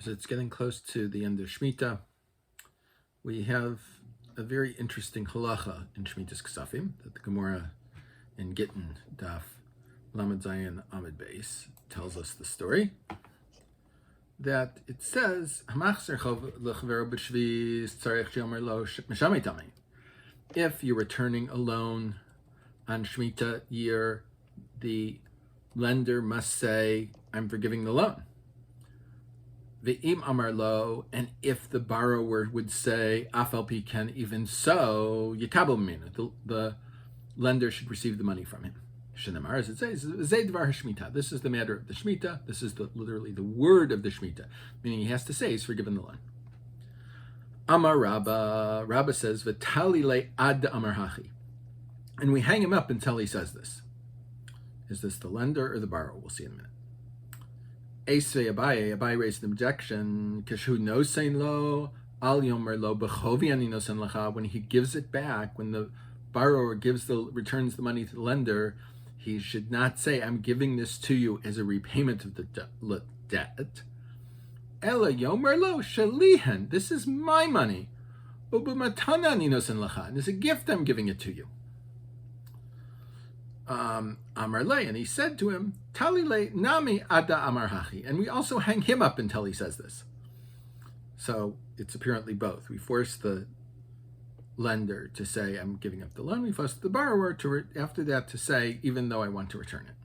As it's getting close to the end of Shmita, we have a very interesting halacha in Shmita's K'safim that the Gemara in Gitin, Daf Lamed Zayin Amud Beis, tells us the story. That it says, "Hamachzir לחבירו בשביעית צריך שיאמר לו משמט." If you're returning a loan on Shmita year, the lender must say, "I'm forgiving the loan." Ve'im amar lo, and if the borrower would say, "Afal pi ken," even so, יקבל ממנו, the lender should receive the money from him. שנאמר, as it says, this is the matter of the Shmita. This is literally the word of the Shmita, meaning he has to say he's forgiven the loan. Amar Rabba, Rabba says, "Vatali le ad amar hachi," and we hang him up until he says this. Is this the lender or the borrower? We'll see in a minute. Abiy raised an objection. כשהוא nosen lo al yomer lo בחובי אני nosen לך. When he gives it back, when the borrower returns the money to the lender, he should not say, "I'm giving this to you as a repayment of the debt." Ela yomer lo shalihan. This is my money. ובמתנה אני nosen לך. And it's a gift, I'm giving it to you. Amar le, and he said to him, "Tali le nami ada amar hachi," and we also hang him up until he says this. So it's apparently both. We force the lender to say, "I'm giving up the loan." We force the borrower to after that to say, "Even though I want to return it."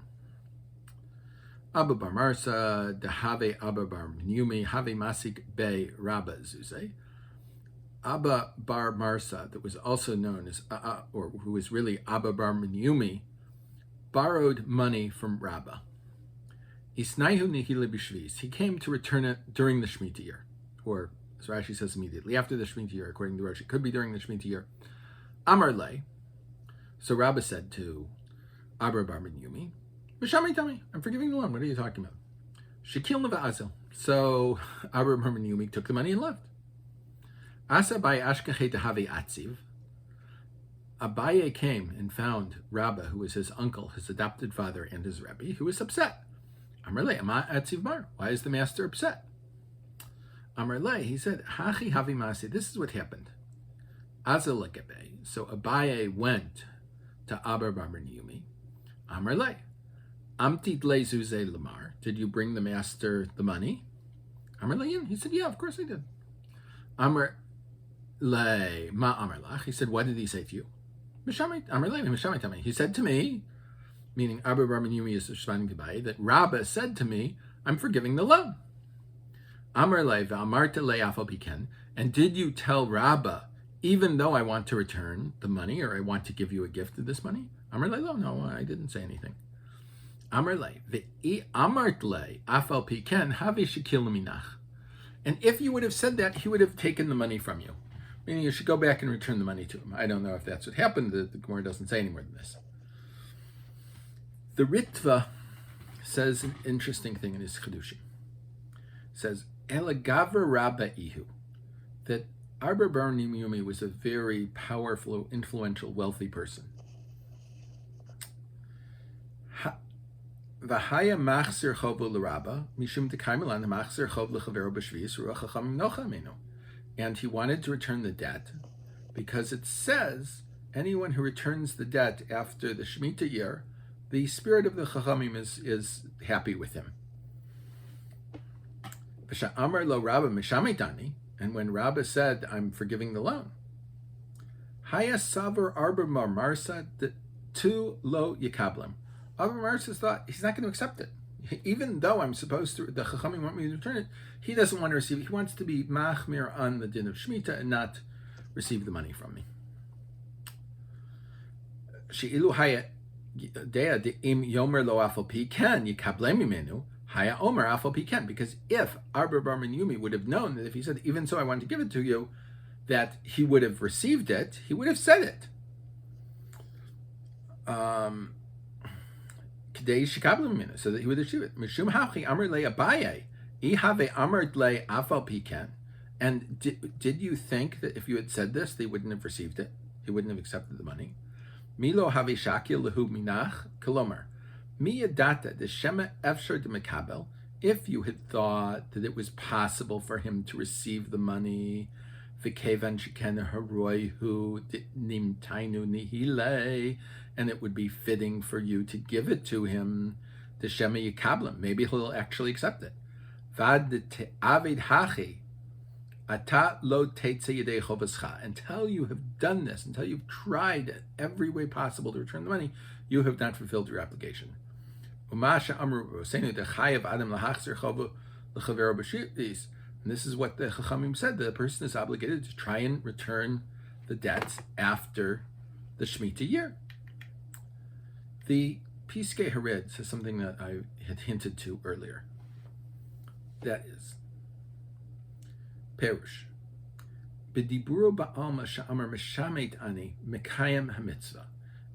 Abba bar Marsa, dehave Abba bar meniumei, have masic be rabba zuzay. Abba bar Marsa, that was also known as, or who was really Abba bar meniumei, borrowed money from Rabba. Isnaihu nihile b'shvi'is. He came to return it during the Shmita year, or as Rashi says, immediately after the Shmita year, according to Rashi. It could be during the Shmita year. Amar le. So Rabba said to Abba bar meniumei, "Mishamitami, I'm forgiving the loan. What are you talking about?" Shekil neva'azel. So Abba bar meniumei took the money and left. Asa by ashkache dehave atziv. Abiy came and found Rabba, who was his uncle, his adopted father, and his Rebbe, who was upset. Amar le, ama atziv bar. Why is the master upset? Amar le, he said, "Hachi havi masi." This is what happened. Azal ykabel. So Abiy went to Abba bar meniumei. Amar le, amtit le zuzay lamar. Did you bring the master the money? Amar le, he said, "Yeah, of course I did." Amar le, ma amar lach. He said, "What did he say to you?" He said to me, meaning Abba bar meniumei is responding to Abiy, that Rabba said to me, "I'm forgiving the loan." Amar le v'amarta le afal pi ken. And did you tell Rabba, even though I want to return the money, or I want to give you a gift of this money? Amar le, no, I didn't say anything. Amar le v'amart le afal pi ken havi shekil minach. And if you would have said that, he would have taken the money from you. Meaning you should go back and return the money to him. I don't know if that's what happened. The Gemara doesn't say any more than this. The Ritva says an interesting thing in his Chidushim. It says, Elagaver Rabba Ihu, that Abba bar meniumei was a very powerful, influential, wealthy person. V'haya machzir chov l'Rabba, mishum dekaimelan machzir chov לחבירו בשביעית, ruach chachamim nocha menu. And he wanted to return the debt because it says anyone who returns the debt after the Shmita year, the spirit of the Chachamim is happy with him. Amar lo Rabba mishamitani, and when Rabba said, "I'm forgiving the loan," Haya savar Abba bar Marsa tu lo yikablem. Abba bar Marsa thought he's not going to accept it. Even though I'm supposed to, the Chachamim want me to return it, he doesn't want to receive it. He wants to be machmir on the din of Shmita and not receive the money from me. She'ilu haya dea de'im yomer lo afal pi ken yikablem mimenu haya omer afal pi ken. Because if Abba bar meniumei would have known that if he said, "Even so I want to give it to you," that he would have received it, he would have said it. So that he would achieve it. Mishum hachi amar le Abiy, ihave amart le afal pi ken. And did you think that if you had said this, they wouldn't have received it? He wouldn't have accepted the money. Milo have shakil lehu minach kolomer. Mi yadata the shema efshar de mekabel if you had thought that it was possible for him to receive the money, and it would be fitting for you to give it to him, maybe he'll actually accept it. Until you have done this, until you've tried every way possible to return the money, you have not fulfilled your obligation. And this is what the Chachamim said, that a person is obligated to try and return the debts after the Shmita year. The Piskei Harid says something that I had hinted to earlier. That is, Perush. B'diburo ba'alma sha'amar mishamet ani mekayem hamitzvah.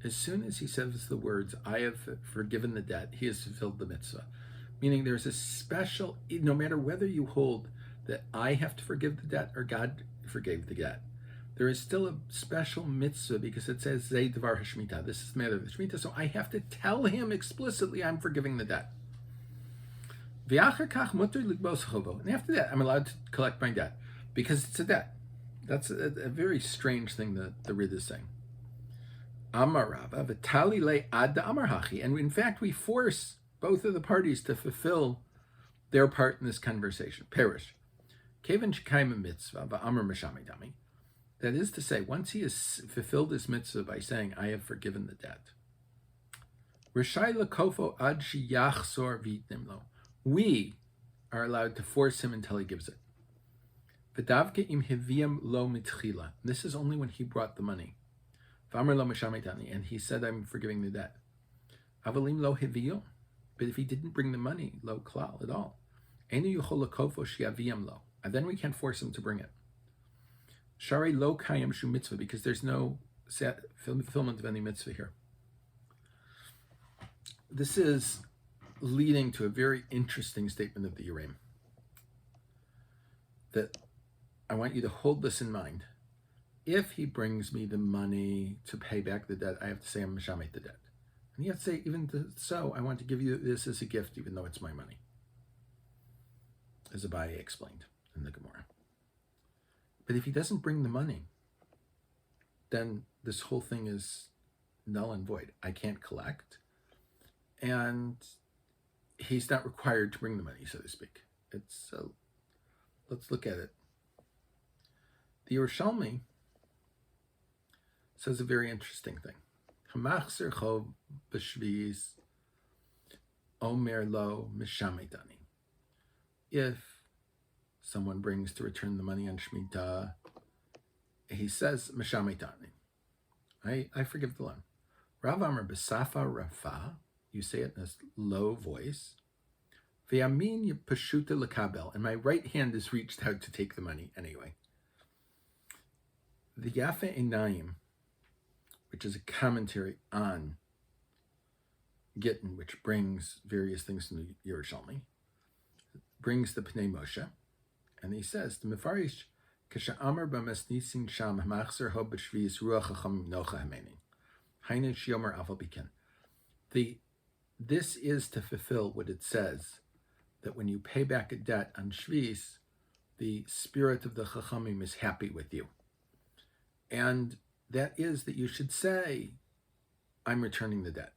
As soon as he says the words, I have forgiven the debt, he has fulfilled the mitzvah. Meaning there's a special, no matter whether you hold that I have to forgive the debt or God forgave the debt, there is still a special mitzvah because it says, Zay Devar Shmita. This is the matter of the Shmita, so I have to tell him explicitly I'm forgiving the debt. And after that, I'm allowed to collect my debt because it's a debt. That's a very strange thing that the Rid is saying. Vatali le ad da'amar hachi, and in fact we force both of the parties to fulfill their part in this conversation. Perish. Kevan shekayim mitzvah va'amar mishamedami. That is to say, once he has fulfilled his mitzvah by saying, I have forgiven the debt, Rishai lakofo ad sheyachzor v'yitnim lo. We are allowed to force him until he gives it. V'davke im hiviyam lo mitchila. This is only when he brought the money. V'amar lo mishamedani, and he said, I'm forgiving the debt. Avalim lo hiviyo. But if he didn't bring the money, lo klal at all, enu yuchol lakofo sheyaviyam lo. And then we can't force him to bring it. Shari lo kayam shu mitzvah, because there's no fulfillment of any mitzvah here. This is leading to a very interesting statement of the Urim. That I want you to hold this in mind. If he brings me the money to pay back the debt, I have to say I'm mishamet the debt. And you have to say, even so, I want to give you this as a gift, even though it's my money. As Abiy explained in the Gemara. But if he doesn't bring the money, then this whole thing is null and void. I can't collect, and he's not required to bring the money, so to speak. Let's look at it. The Yerushalmi says a very interesting thing. Hamachzir chov b'shvi'is omer lo mishametani. If someone brings to return the money on Shmita, he says, Mishametani. I forgive the loan. Rav Amar b'safa rafa, you say it in a low voice. V'yamin pashuta l'kabel, and my right hand is reached out to take the money anyway. The Yafe Einayim, which is a commentary on Gitin, which brings various things in the Yerushalmi, brings the Pnei Moshe, and he says, the Mefarish, K'sha'amar b'masnisin sham hamachzir ho b'shvi'is ruach hacham nocha hameni. Hainu shiomar aval biken. This is to fulfill what it says, that when you pay back a debt on Shvi'is, the spirit of the Chachamim is happy with you. And that is that you should say, I'm returning the debt.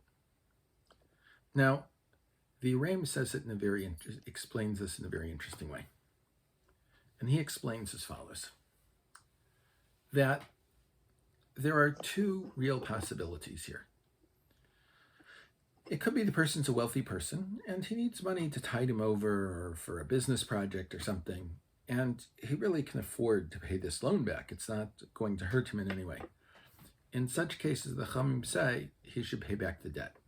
Now, the Ram says it explains this in a very interesting way. And he explains as follows, that there are two real possibilities here. It could be the person's a wealthy person and he needs money to tide him over or for a business project or something, and he really can afford to pay this loan back. It's not going to hurt him in any way. In such cases, the Chachamim say he should pay back the debt.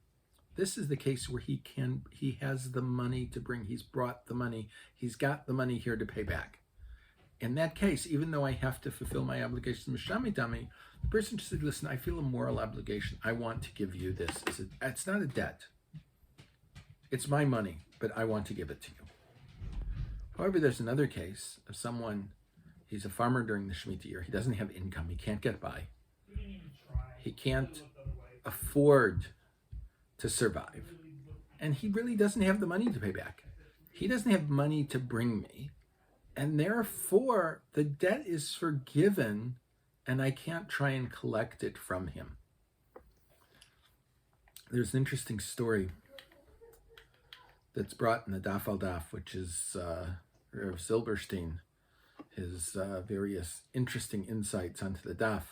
This is the case where he has the money to bring, he's brought the money, he's got the money here to pay back. In that case, even though I have to fulfill my obligation to Mishamitami, the person just said, listen, I feel a moral obligation. I want to give you this. It's not a debt. It's my money, but I want to give it to you. However, there's another case of someone, he's a farmer during the Shmita year. He doesn't have income. He can't get by. He can't afford to survive. And he really doesn't have the money to pay back. he doesn't have money to bring me, and therefore the debt is forgiven, and I can't try and collect it from him. There's an interesting story that's brought in the Daf al Daf, which is Rav Silberstein, his various interesting insights onto the Daf,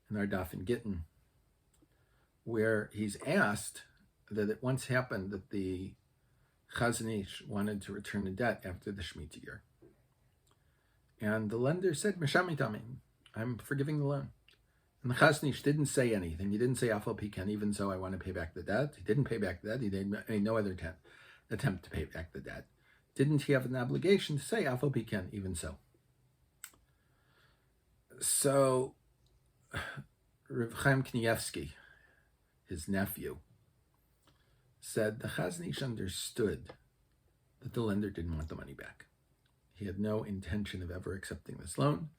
in our Daf in Gitin, where he's asked that it once happened that the Chazon Ish wanted to return the debt after the Shmita year. And the lender said, I'm forgiving the loan. And the Chazon Ish didn't say anything. He didn't say, even so I want to pay back the debt. He didn't pay back the debt. He made no other attempt to pay back the debt. Didn't he have an obligation to say, even so? So, Rav Chaim Knievsky, his nephew, said the Chazon Ish understood that the lender didn't want the money back. He had no intention of ever accepting this loan,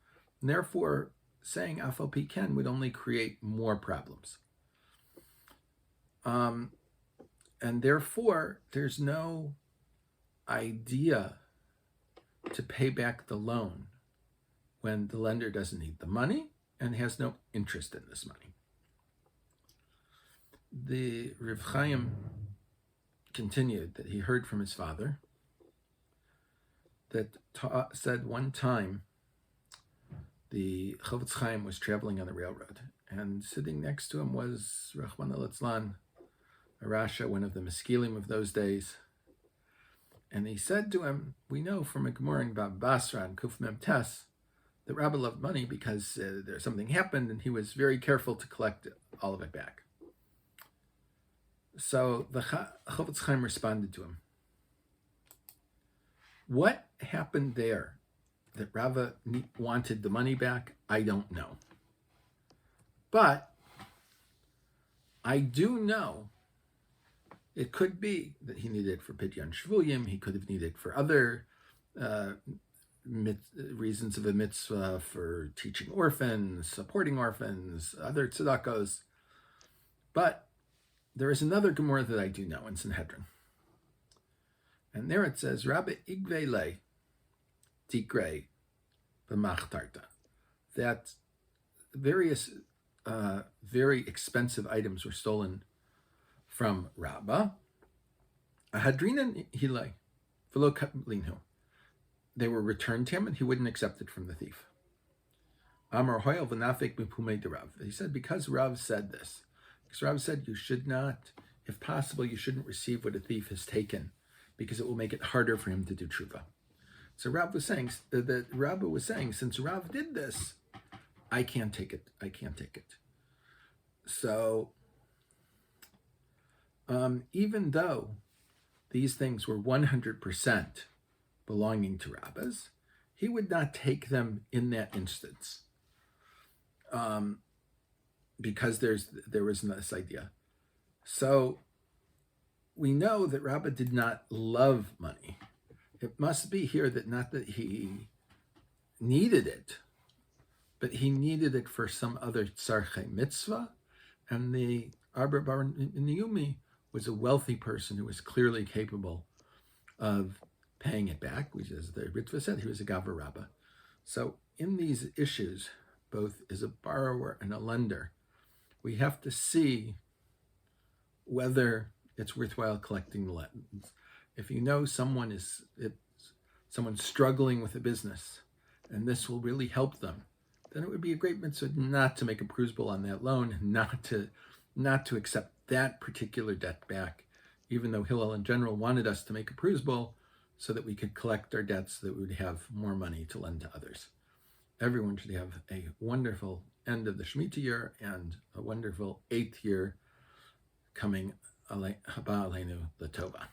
and therefore saying Afal Piken would only create more problems. And therefore, there's no idea to pay back the loan when the lender doesn't need the money and has no interest in this money. The Rav Chaim continued that he heard from his father that said one time the Chofetz Chaim was traveling on the railroad, and sitting next to him was Rachmana litzlan, a Rasha, one of the Meskilim of those days. And he said to him, we know from a Gemara in Bab Basra and Kuf Mem Tes that Rabbi loved money because there's something happened and he was very careful to collect all of it back. So the Chofetz Chaim responded to him, what happened there that Rava wanted the money back? I don't know. But I do know it could be that he needed it for Pidyon Shvuyim, he could have needed it for other reasons of a mitzvah, for teaching orphans, supporting orphans, other tzedakos. But there is another Gemara that I do know in Sanhedrin. And there it says, Rabbi Igvele Tikre b'machtarta, that various very expensive items were stolen from Rabbah. Ahadrinan hilay v'lo kalinhu. They were returned to him, and he wouldn't accept it from the thief. Amar hoyel v'nafik b'pumei de Rav. He said, because Rav said this, because Rav said you should not, if possible, you shouldn't receive what a thief has taken, because it will make it harder for him to do tshuva. So Rav was saying that Rabbah was saying, since Rav did this, I can't take it. I can't take it. So even though these things were 100% belonging to Rabbahs, he would not take them in that instance, because there was this idea. So we know that Rabbah did not love money. It must be here that not that he needed it, but he needed it for some other tzarchei mitzvah, and the Arba Bar Meniummi was a wealthy person who was clearly capable of paying it back, which, as the Ritva said, he was a Gavar Rabbah. So in these issues, both as a borrower and a lender, we have to see whether it's worthwhile collecting the lens. If you know someone's struggling with a business, and this will really help them, then it would be a great mitzvah not to make a prusbul on that loan, not to accept that particular debt back, even though Hillel in general wanted us to make a prusbul so that we could collect our debts, so that we would have more money to lend to others. Everyone should have a wonderful end of the Shmita year and a wonderful 8th year coming, haba aleinu l'tova.